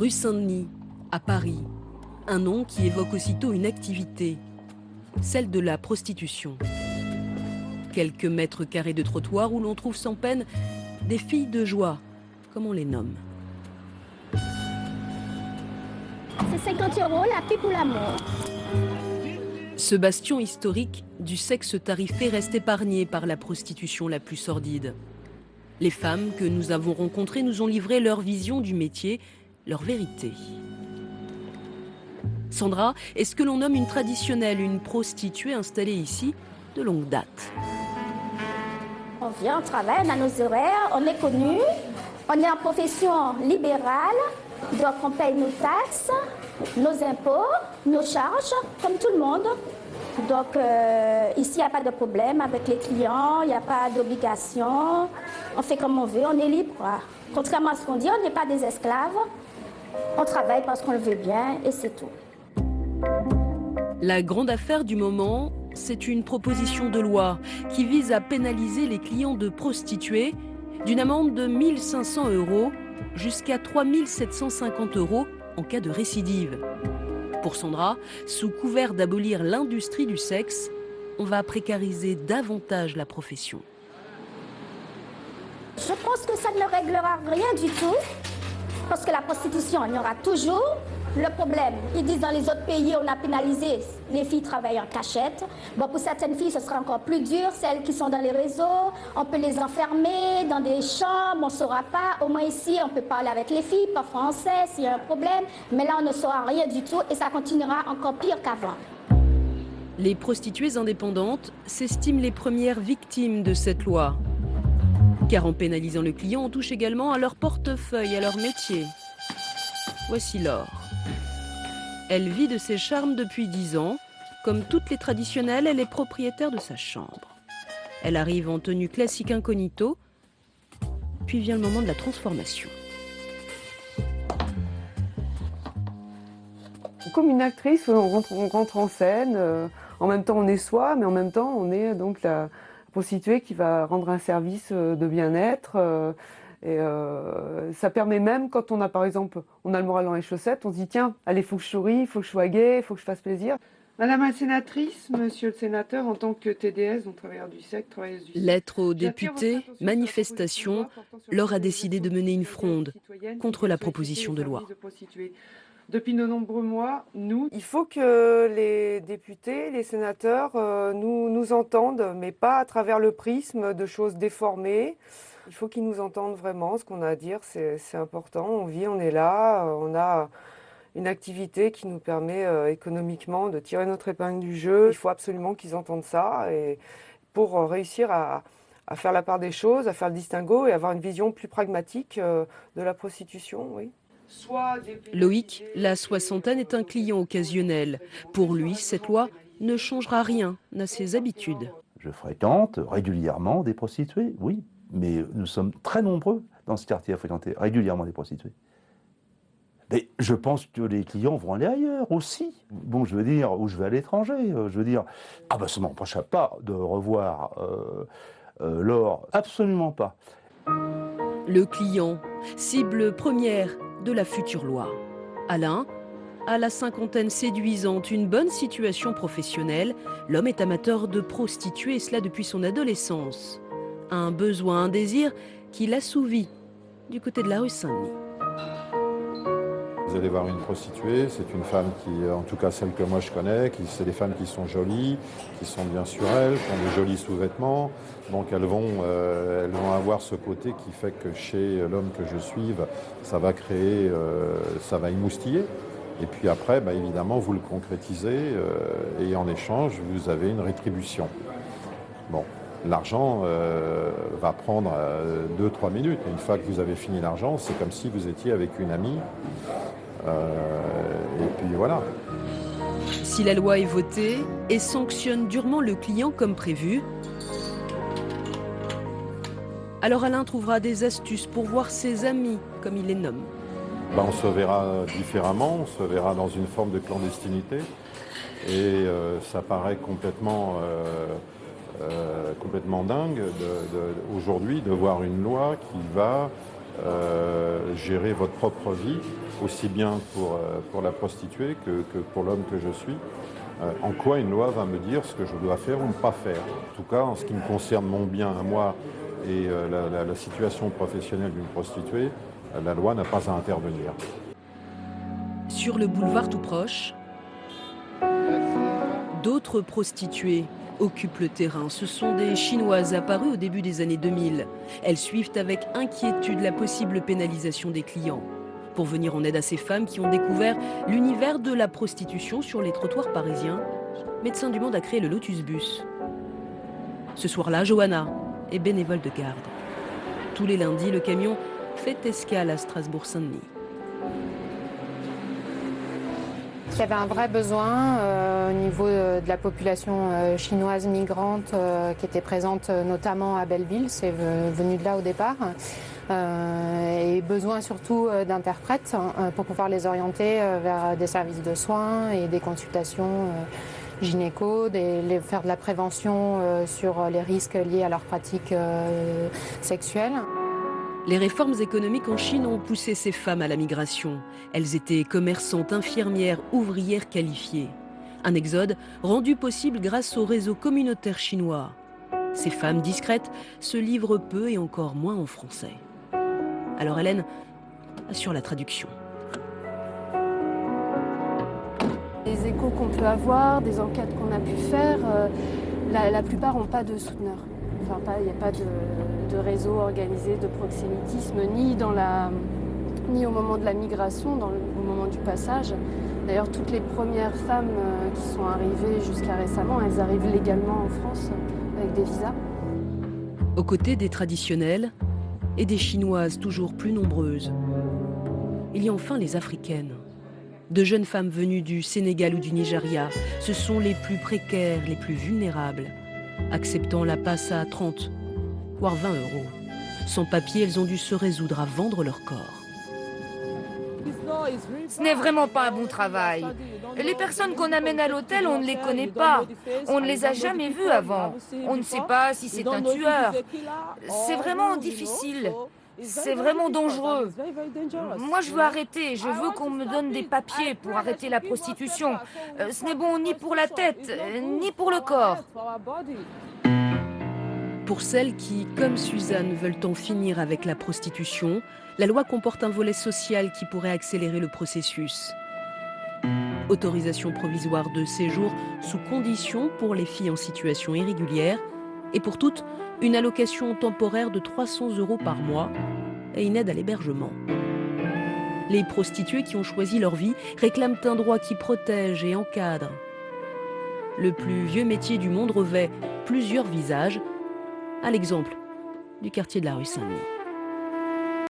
Rue Saint-Denis, à Paris, un nom qui évoque aussitôt une activité, celle de la prostitution. Quelques mètres carrés de trottoir où l'on trouve sans peine des filles de joie, comme on les nomme. C'est 50 € la pipe ou l'amour. Ce bastion historique du sexe tarifé reste épargné par la prostitution la plus sordide. Les femmes que nous avons rencontrées nous ont livré leur vision du métier, leur vérité. Sandra est ce que l'on nomme une traditionnelle, une prostituée installée ici de longue date. On vient, on travaille, on a nos horaires, on est connu, on est en profession libérale, donc on paye nos taxes, nos impôts, nos charges, comme tout le monde. Donc ici, il n'y a pas de problème avec les clients, il n'y a pas d'obligation. On fait comme on veut, on est libre. Contrairement à ce qu'on dit, on n'est pas des esclaves. On travaille parce qu'on le veut bien et c'est tout. La grande affaire du moment, c'est une proposition de loi qui vise à pénaliser les clients de prostituées d'une amende de 1 500 € jusqu'à 3 750 € en cas de récidive. Pour Sandra, sous couvert d'abolir l'industrie du sexe, on va précariser davantage la profession. Je pense que ça ne réglera rien du tout, parce que la prostitution, il y aura toujours. Le problème, ils disent dans les autres pays, on a pénalisé les filles travaillent en cachette. Bon, pour certaines filles, ce sera encore plus dur. Celles qui sont dans les réseaux, on peut les enfermer dans des chambres, on ne saura pas. Au moins ici, on peut parler avec les filles, pas français, s'il y a un problème. Mais là, on ne saura rien du tout et ça continuera encore pire qu'avant. Les prostituées indépendantes s'estiment les premières victimes de cette loi. Car en pénalisant le client, on touche également à leur portefeuille, à leur métier. Voici Laure. Elle vit de ses charmes depuis 10 ans. Comme toutes les traditionnelles, elle est propriétaire de sa chambre. Elle arrive en tenue classique incognito, puis vient le moment de la transformation. Comme une actrice, on rentre en scène, en même temps on est soi, mais en même temps on est donc la prostituée qui va rendre un service de bien-être. Ça permet même, quand on a par exemple, on a le moral dans les chaussettes, on se dit tiens, allez, il faut que je sourie, il faut que je sois gaie, il faut que je fasse plaisir. Madame la sénatrice, monsieur le sénateur, en tant que TDS, donc travailleur du sexe, travailleuse du sexe. Lettre aux députés, manifestation, Laure a décidé de mener une fronde contre la proposition de loi. Depuis de nombreux mois, il faut que les députés, les sénateurs nous entendent, mais pas à travers le prisme de choses déformées. Il faut qu'ils nous entendent vraiment, ce qu'on a à dire, c'est important. On vit, on est là, on a une activité qui nous permet économiquement de tirer notre épingle du jeu. Il faut absolument qu'ils entendent ça et pour réussir à faire la part des choses, à faire le distinguo et avoir une vision plus pragmatique de la prostitution, oui. Loïc, la soixantaine, est un client occasionnel. Pour lui, cette loi ne changera rien à ses habitudes. Je fréquente régulièrement des prostituées, oui, mais nous sommes très nombreux dans ce quartier à fréquenter régulièrement des prostituées. Mais je pense que les clients vont aller ailleurs aussi. Bon, je veux dire, ou je vais à l'étranger, je veux dire, ah ben ça ne m'empêchera pas de revoir Laure, absolument pas. Le client, cible première de la future loi. Alain, à la cinquantaine séduisante, une bonne situation professionnelle, l'homme est amateur de prostituées, et cela depuis son adolescence. Un besoin, un désir qu'il assouvit du côté de la rue Saint-Denis. Vous allez voir une prostituée, c'est une femme qui, en tout cas celle que moi je connais, c'est des femmes qui sont jolies, qui sont bien sur elles, qui ont des jolis sous-vêtements. Donc elles vont avoir ce côté qui fait que chez l'homme que je suive, ça va créer, ça va émoustiller. Et puis après, bah, évidemment, vous le concrétisez et en échange, vous avez une rétribution. Bon, l'argent va prendre 2-3 minutes. Et une fois que vous avez fini l'argent, c'est comme si vous étiez avec une amie. Et puis voilà. Si la loi est votée et sanctionne durement le client comme prévu, alors Alain trouvera des astuces pour voir ses amis, comme il les nomme. Ben, on se verra différemment, on se verra dans une forme de clandestinité. Et ça paraît complètement dingue aujourd'hui de voir une loi qui va gérer votre propre vie, aussi bien pour la prostituée que pour l'homme que je suis. En quoi une loi va me dire ce que je dois faire ou ne pas faire. En tout cas, en ce qui me concerne mon bien à moi et la situation professionnelle d'une prostituée, la loi n'a pas à intervenir. Sur le boulevard tout proche, d'autres prostituées occupent le terrain. Ce sont des Chinoises apparues au début des années 2000. Elles suivent avec inquiétude la possible pénalisation des clients. Pour venir en aide à ces femmes qui ont découvert l'univers de la prostitution sur les trottoirs parisiens, Médecins du Monde a créé le Lotus Bus. Ce soir-là, Johanna est bénévole de garde. Tous les lundis, le camion fait escale à Strasbourg-Saint-Denis. Il y avait un vrai besoin au niveau de la population chinoise migrante qui était présente notamment à Belleville, c'est venu de là au départ, et besoin surtout d'interprètes pour pouvoir les orienter vers des services de soins et des consultations gynéco, faire de la prévention sur les risques liés à leurs pratiques sexuelles. Les réformes économiques en Chine ont poussé ces femmes à la migration. Elles étaient commerçantes, infirmières, ouvrières qualifiées. Un exode rendu possible grâce au réseau communautaire chinois. Ces femmes discrètes se livrent peu et encore moins en français. Alors Hélène assure la traduction. Les échos qu'on peut avoir, des enquêtes qu'on a pu faire, la plupart n'ont pas de souteneurs. Enfin, il n'y a pas de réseau organisé de proxénétisme, ni au moment de la migration, au moment du passage. D'ailleurs, toutes les premières femmes qui sont arrivées jusqu'à récemment, elles arrivent légalement en France avec des visas. Aux côtés des traditionnelles et des Chinoises toujours plus nombreuses, il y a enfin les Africaines. De jeunes femmes venues du Sénégal ou du Nigeria, ce sont les plus précaires, les plus vulnérables, acceptant la passe à 30, voire 20 euros. Sans papier, elles ont dû se résoudre à vendre leur corps. Ce n'est vraiment pas un bon travail. Les personnes qu'on amène à l'hôtel, on ne les connaît pas. On ne les a jamais vues avant. On ne sait pas si c'est un tueur. C'est vraiment difficile. C'est vraiment dangereux. Moi, je veux arrêter. Je veux qu'on me donne des papiers pour arrêter la prostitution. Ce n'est bon ni pour la tête, ni pour le corps. Pour celles qui, comme Suzanne, veulent en finir avec la prostitution, la loi comporte un volet social qui pourrait accélérer le processus. Autorisation provisoire de séjour sous condition pour les filles en situation irrégulière et pour toutes, une allocation temporaire de 300 euros par mois et une aide à l'hébergement. Les prostituées qui ont choisi leur vie réclament un droit qui protège et encadre. Le plus vieux métier du monde revêt plusieurs visages, à l'exemple du quartier de la rue Saint-Denis.